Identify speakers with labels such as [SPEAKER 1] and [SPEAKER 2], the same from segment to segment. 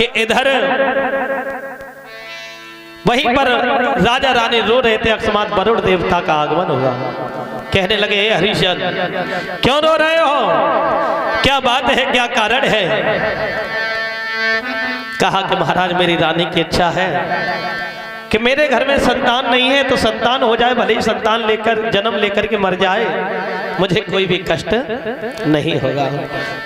[SPEAKER 1] कि इधर वहीं पर राजा रानी रो रहे थे, अकस्मात वरुण देवता का आगमन हुआ। कहने लगे, हे हरिश्चंद्र क्यों रो रहे हो, क्या बात है, क्या कारण है? कहा कि महाराज मेरी रानी की इच्छा है कि मेरे घर में संतान नहीं है तो संतान हो जाए, भले ही संतान लेकर जन्म लेकर के मर जाए, मुझे कोई भी कष्ट नहीं होगा।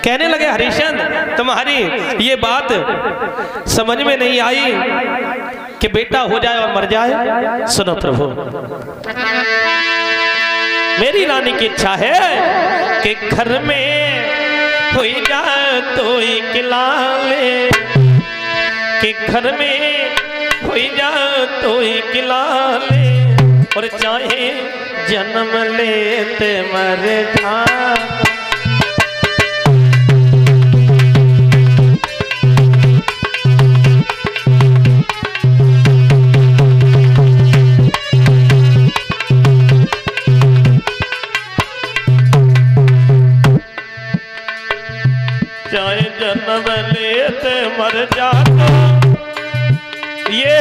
[SPEAKER 1] कहने लगे, हरिश्चंद्र तुम्हारी ये बात समझ में नहीं आई कि बेटा हो जाए और मर जाए। सुनो प्रभु, मेरी रानी की इच्छा है कि घर में हो जाए तो खिलाले, कि घर में हो जाए तो खिलाले, और चाहे जन्म लेते मर जाए। चाहे जन्म लेते मर जातो, ये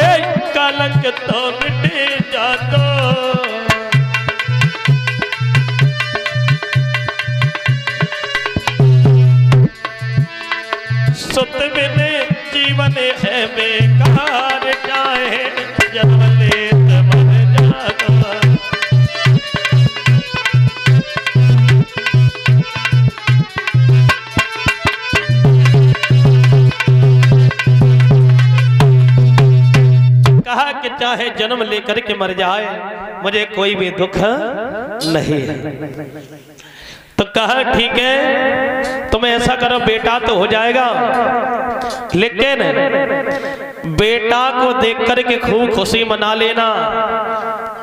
[SPEAKER 1] कलंक तो मिट जातो। सुत बिन जीवन है बेकार, चाहे जन्म लेते मर जातो। कहा कि चाहे जन्म लेकर के मर जाए, मुझे कोई भी दुख नहीं है। तो कहा ठीक है, तुम ऐसा करो, बेटा तो हो जाएगा, लेकिन बेटा को देख करके खूब खुशी मना लेना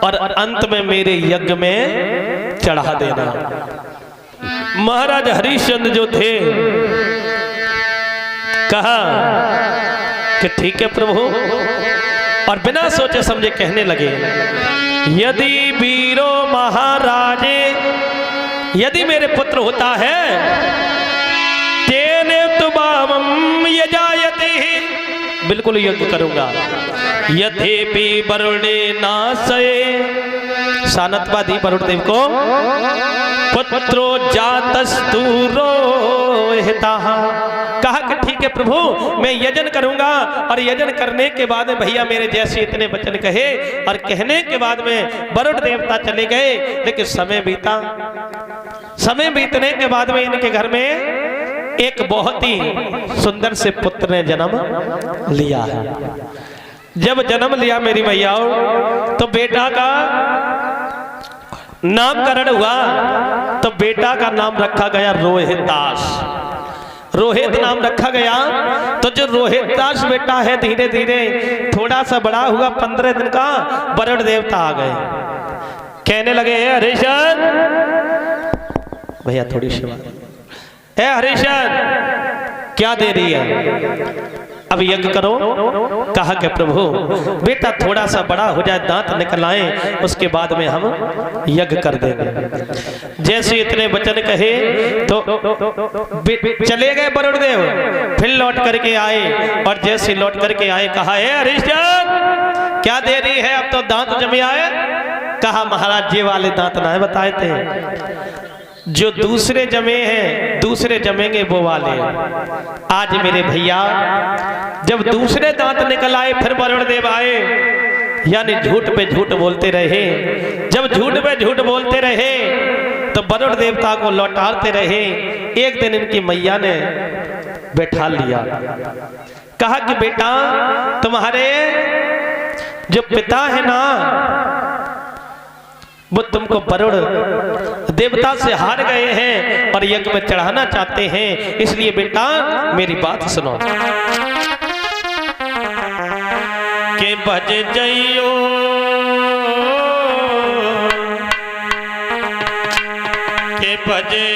[SPEAKER 1] और अंत में मेरे यज्ञ में चढ़ा देना। महाराज हरिश्चंद्र जो थे, कहा कि ठीक है प्रभु, और बिना सोचे समझे कहने लगे, यदि वीरो महाराजे, यदि मेरे पुत्र होता है, तेने तुबामम यजायति, बिल्कुल यज्ञ करूंगा। यथेपि वरुणे नासये, सानतवादी वरुण देव को पुत्रो जातस्तु रोहितः। कहा कि ठीक है प्रभु, मैं यजन करूंगा, और यजन करने के बाद में भैया मेरे जैसे इतने वचन कहे, और कहने के बाद में वरुण देवता चले गए। लेकिन समय बीता, समय बीतने के बाद में इनके घर में एक बहुत ही सुंदर से पुत्र ने जन्म लिया है। जब जन्म लिया मेरी भैयाओं, तो बेटा का नामकरण हुआ, तो बेटा का नाम रखा गया रोहितदास। रोहित नाम रखा गया। तो जो रोहितदास बेटा है, धीरे धीरे थोड़ा सा बड़ा हुआ, 15 दिन का, वरुण देवता आ गए। कहने लगे, हरिश्चंद्र भैया थोड़ी सी बात, हरिश्चंद्र क्या दे रही है, अब यज्ञ करो। कहा कि प्रभु बेटा थोड़ा सा बड़ा हो जाए, दांत निकल आए, उसके बाद में हम यज्ञ कर देंगे। जैसे इतने वचन कहे तो चले गए वरुण देव, फिर लौट करके आए, और जैसे लौट करके आए कहा, हे हरिश्चंद्र क्या दे रही है, अब तो दांत जमे आए। कहा महाराज ये वाले दांत ना बताए थे, जो दूसरे जमे हैं, दूसरे जमेंगे वो वाले। आज मेरे भैया जब दूसरे दांत निकल आए, फिर वरुण देव आए, यानी झूठ पे झूठ बोलते रहे। जब झूठ पे झूठ बोलते रहे तो वरुण देवता को लौटाते रहे। एक दिन इनकी मैया ने बैठा लिया, कहा कि बेटा तुम्हारे जो पिता है ना, वो तुमको वरुण देवता से हार गए हैं और यज्ञ में चढ़ाना चाहते हैं, इसलिए बेटा मेरी बात सुनो। के बज जइयो के बजे